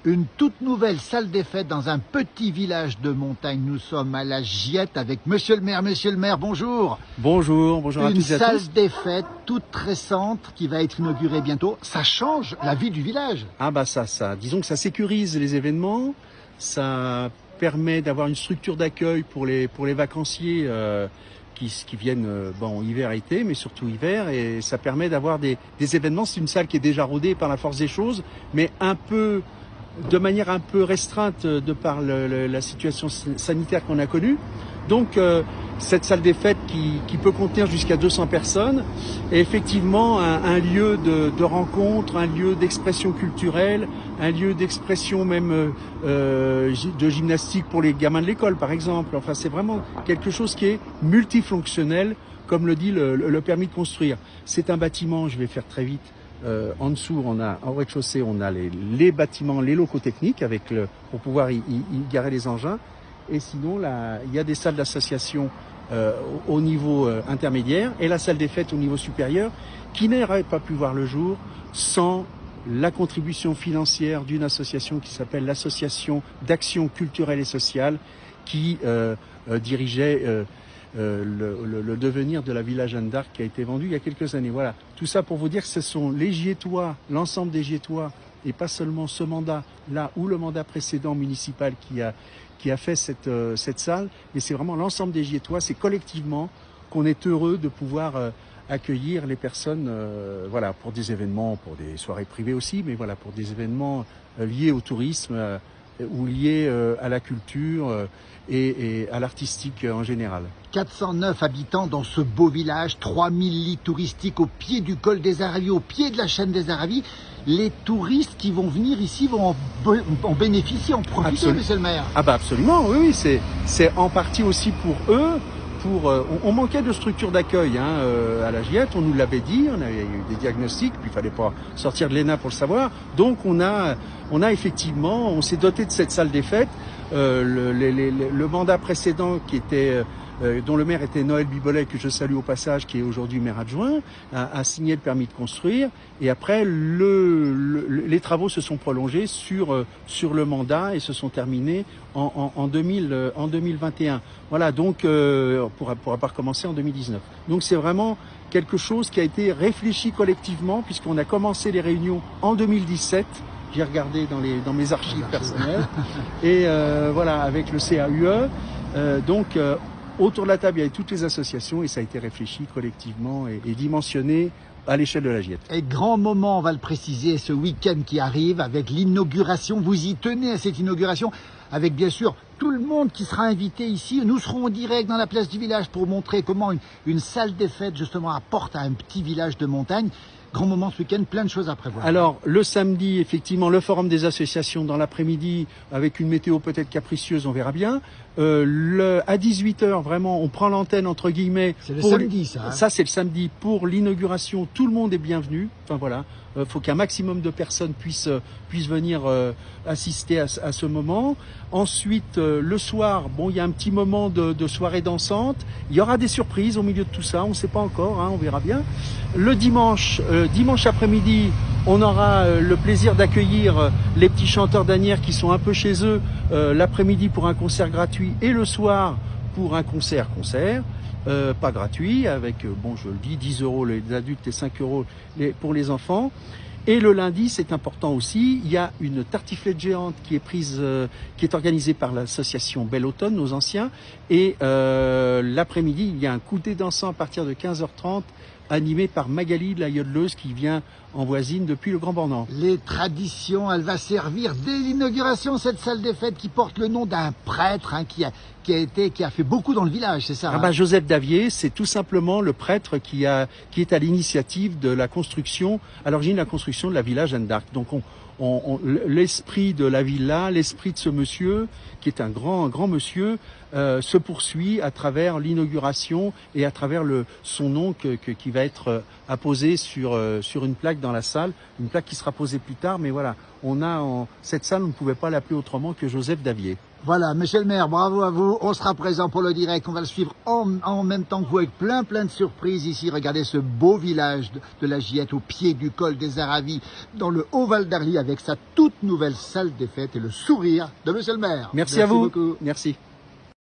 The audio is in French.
Une toute nouvelle salle des fêtes dans un petit village de montagne. Nous sommes à la Giette avec Monsieur le maire. Monsieur le maire, bonjour. Bonjour, bonjour à tous et à tous. Une salle des fêtes toute récente qui va être inaugurée bientôt. Ça change la vie du village. Ah bah disons que ça sécurise les événements, ça permet d'avoir une structure d'accueil pour les vacanciers qui viennent hiver et été, mais surtout hiver, et ça permet d'avoir des événements. C'est une salle qui est déjà rodée par la force des choses, mais de manière un peu restreinte de par la situation sanitaire qu'on a connue. Donc cette salle des fêtes qui peut contenir jusqu'à 200 personnes est effectivement un lieu de rencontre, un lieu d'expression culturelle, un lieu d'expression même de gymnastique pour les gamins de l'école par exemple. Enfin c'est vraiment quelque chose qui est multifonctionnel, comme le dit le permis de construire. C'est un bâtiment, je vais faire très vite. En dessous, en rez-de-chaussée, on a les bâtiments, les locaux techniques pour pouvoir y garer les engins. Et sinon, là, il y a des salles d'association au niveau intermédiaire et la salle des fêtes au niveau supérieur qui n'aurait pas pu voir le jour sans la contribution financière d'une association qui s'appelle l'Association d'action culturelle et sociale qui dirigeait le devenir de la Villa Jeanne d'Arc qui a été vendue il y a quelques années. Voilà, tout ça pour vous dire que ce sont les Giettois, l'ensemble des Giettois, et pas seulement ce mandat-là ou le mandat précédent municipal qui a fait cette salle, mais c'est vraiment l'ensemble des Giettois, c'est collectivement qu'on est heureux de pouvoir accueillir les personnes voilà, pour des événements, pour des soirées privées aussi, mais voilà, pour des événements liés au tourisme ou liés à la culture et à l'artistique en général. 409 habitants dans ce beau village, 3000 lits touristiques au pied du col des Aravis, au pied de la chaîne des Aravis. Les touristes qui vont venir ici vont en bénéficier, en profiter, monsieur le maire. Ah bah absolument, oui, c'est en partie aussi pour eux. On manquait de structure d'accueil à la Giette, on nous l'avait dit, on avait eu des diagnostics, puis il fallait pas sortir de l'ENA pour le savoir. Donc on s'est doté de cette salle des fêtes. Le mandat précédent dont le maire était Noël Bibolet, que je salue au passage, qui est aujourd'hui maire adjoint, a signé le permis de construire. Et après, les travaux se sont prolongés sur le mandat et se sont terminés en 2021. Voilà, donc on pourra pas recommencer en 2019. Donc c'est vraiment quelque chose qui a été réfléchi collectivement, puisqu'on a commencé les réunions en 2017. J'ai regardé dans mes archives personnelles. Et voilà, avec le CAUE. Autour de la table, il y avait toutes les associations et ça a été réfléchi collectivement et dimensionné à l'échelle de la Giette. Et grand moment, on va le préciser, ce week-end qui arrive avec l'inauguration. Vous y tenez à cette inauguration avec bien sûr tout le monde qui sera invité ici. Nous serons en direct dans la place du village pour montrer comment une salle des fêtes justement apporte à un petit village de montagne. Grand moment ce week-end, plein de choses à prévoir. Alors, le samedi, effectivement, le forum des associations dans l'après-midi, avec une météo peut-être capricieuse, on verra bien. À 18h, vraiment, on prend l'antenne, entre guillemets. C'est le samedi, ça. Ça, c'est le samedi. Pour l'inauguration, tout le monde est bienvenu. Enfin, voilà. Faut qu'un maximum de personnes puissent venir assister à ce moment. Ensuite, le soir, il y a un petit moment de soirée dansante. Il y aura des surprises au milieu de tout ça. On ne sait pas encore, on verra bien. Le dimanche après-midi, on aura le plaisir d'accueillir les petits chanteurs d'Asnières qui sont un peu chez eux l'après-midi pour un concert gratuit et le soir pour un concert. Pas gratuit, avec, je le dis, 10 € les adultes et 5 € pour les enfants. Et le lundi, c'est important aussi, il y a une tartiflette géante qui est organisée par l'association Bel Automne, nos anciens. Et l'après-midi, il y a un goûter dansant à partir de 15h30, animé par Magali, la yodeleuse qui vient en voisine depuis le Grand Bornand. Les traditions, elle va servir dès l'inauguration, cette salle des fêtes qui porte le nom d'un prêtre qui a fait beaucoup dans le village, c'est ça Joseph Davier, c'est tout simplement le prêtre qui est à l'initiative de la construction, à l'origine de la construction de la Villa Jeanne d'Arc. Donc l'esprit de la villa, l'esprit de ce monsieur, qui est un grand monsieur, se poursuit à travers l'inauguration et à travers son nom qui va être apposé sur une plaque dans la salle, une plaque qui sera posée plus tard. Mais voilà, cette salle, on ne pouvait pas l'appeler autrement que Joseph Davier. Voilà, monsieur le maire, bravo à vous. On sera présent pour le direct. On va le suivre en même temps que vous avec plein de surprises ici. Regardez ce beau village de la Giette au pied du col des Aravis dans le Haut-Val d'Arly avec sa toute nouvelle salle des fêtes et le sourire de monsieur le maire. Merci à vous. Beaucoup. Merci.